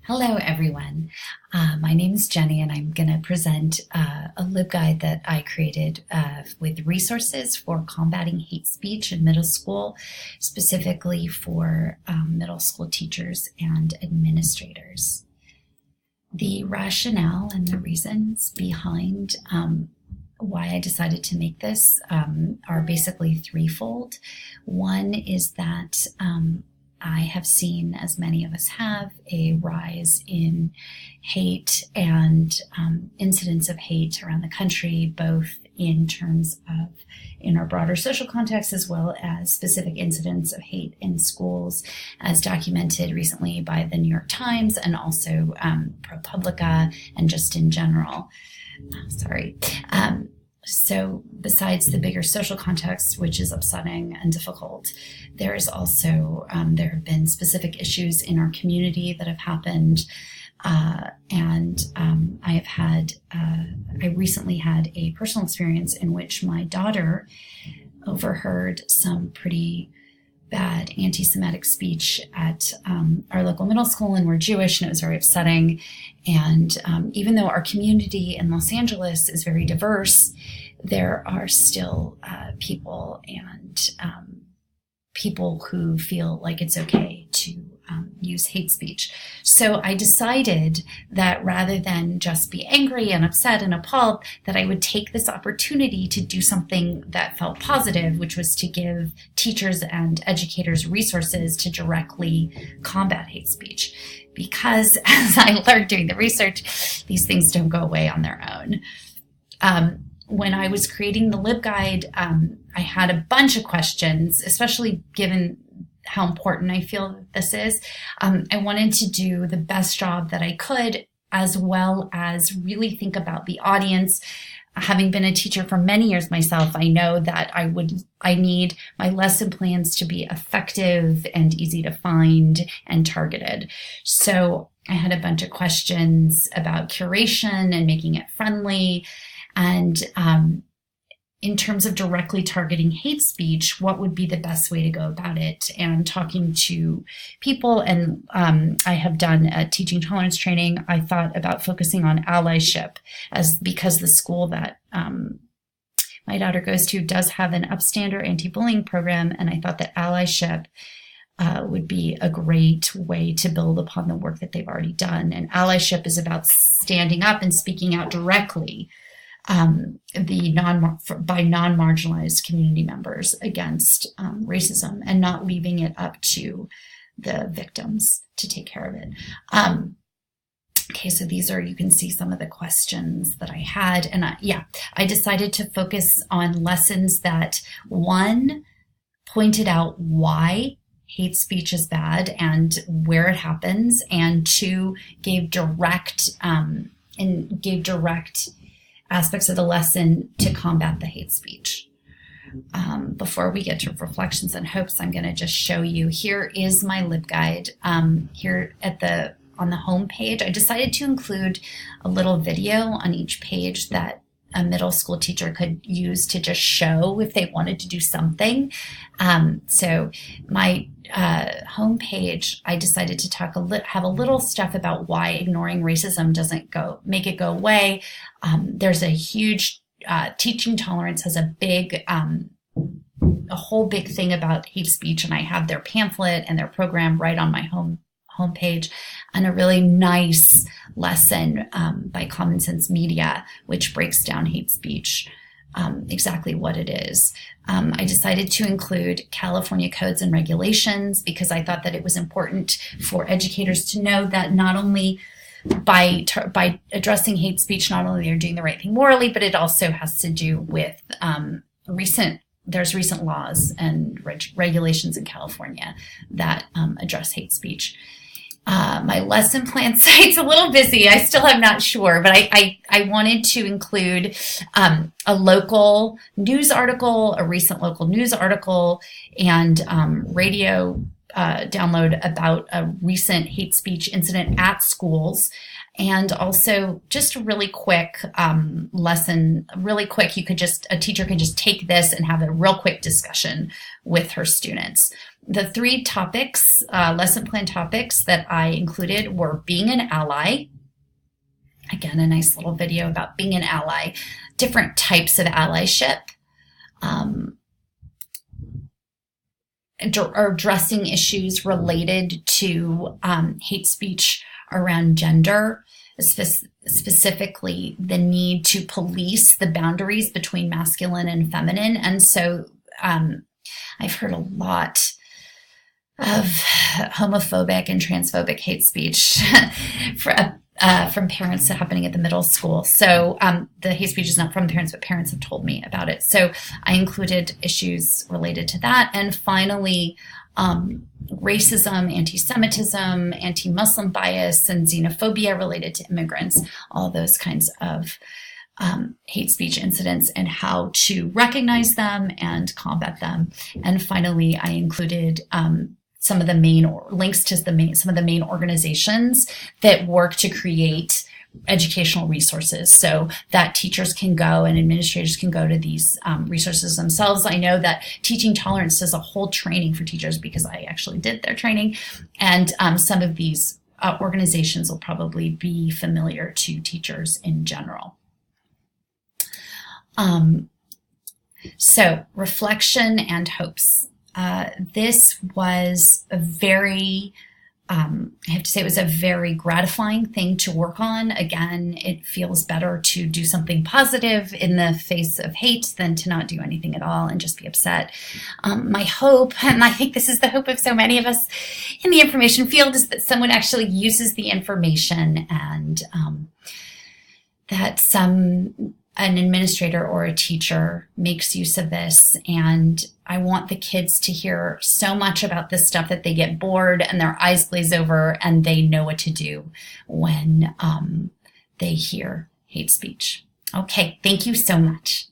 Hello, everyone. My name is Jenny, and I'm going to present a LibGuide that I created with resources for combating hate speech in middle school, specifically for middle school teachers and administrators. The rationale and the reasons behind why I decided to make this are basically threefold. One is that I have seen, as many of us have, a rise in hate and incidents of hate around the country, both in terms of in our broader social context, as well as specific incidents of hate in schools, as documented recently by the New York Times and also ProPublica and just in general. So besides the bigger social context, which is upsetting and difficult, there is also, there have been specific issues in our community that have happened. I recently had a personal experience in which my daughter overheard some pretty bad anti-Semitic speech at our local middle school, and we're Jewish, and it was very upsetting. And even though our community in Los Angeles is very diverse, there are still people who feel like it's okay to use hate speech. So I decided that rather than just be angry and upset and appalled, that I would take this opportunity to do something that felt positive, which was to give teachers and educators resources to directly combat hate speech. Because as I learned doing the research, these things don't go away on their own. When I was creating the LibGuide, I had a bunch of questions, especially given how important I feel that this is. I wanted to do the best job that I could, as well as really think about the audience. Having been a teacher for many years myself, I know that I need my lesson plans to be effective and easy to find and targeted. So I had a bunch of questions about curation and making it friendly. And in terms of directly targeting hate speech, what would be the best way to go about it? And talking to people, and I have done a teaching tolerance training, I thought about focusing on allyship, because the school that my daughter goes to does have an upstander anti-bullying program, and I thought that allyship would be a great way to build upon the work that they've already done. And allyship is about standing up and speaking out directly by non-marginalized community members against racism, and not leaving it up to the victims to take care of it. Okay, so you can see some of the questions that I had. And I decided to focus on lessons that, one, pointed out why hate speech is bad and where it happens, and two, gave direct aspects of the lesson to combat the hate speech. Before we get to reflections and hopes, I'm going to just show you. Here is my LibGuide. Here on the home page, I decided to include a little video on each page that a middle school teacher could use to just show if they wanted to do something. So my homepage, I decided to have a little stuff about why ignoring racism doesn't make it go away. There's a huge teaching tolerance has a whole big thing about hate speech, and I have their pamphlet and their program right on my homepage, and a really nice lesson by Common Sense Media, which breaks down hate speech, exactly what it is. I decided to include California codes and regulations because I thought that it was important for educators to know that not only by addressing hate speech, not only they're doing the right thing morally, but it also has to do with there's recent laws and regulations in California that address hate speech. My lesson plan site's a little busy. I still am not sure, but I wanted to include a local news article, a recent local news article, and radio download about a recent hate speech incident at schools. And also just a really quick lesson, really quick, a teacher can just take this and have a real quick discussion with her students. The 3 topics, lesson plan topics that I included were being an ally. Again, a nice little video about being an ally, different types of allyship, addressing issues related to hate speech around gender, specifically the need to police the boundaries between masculine and feminine. And so I've heard a lot of homophobic and transphobic hate speech from parents happening at the middle school. So the hate speech is not from parents, but parents have told me about it. So I included issues related to that. And finally, racism, anti-Semitism, anti-Muslim bias, and xenophobia related to immigrants, all those kinds of hate speech incidents and how to recognize them and combat them. And finally, I included some of the main links to some of the main organizations that work to create educational resources so that teachers can go and administrators can go to these resources themselves. I know that Teaching Tolerance does a whole training for teachers because I actually did their training, and some of these organizations will probably be familiar to teachers in general. So reflection and hopes. This was a very, I have to say, it was a very gratifying thing to work on. Again, it feels better to do something positive in the face of hate than to not do anything at all and just be upset. My hope, and I think this is the hope of so many of us in the information field, is that someone actually uses the information and that an administrator or a teacher makes use of this. And I want the kids to hear so much about this stuff that they get bored and their eyes glaze over and they know what to do when they hear hate speech. Okay, thank you so much.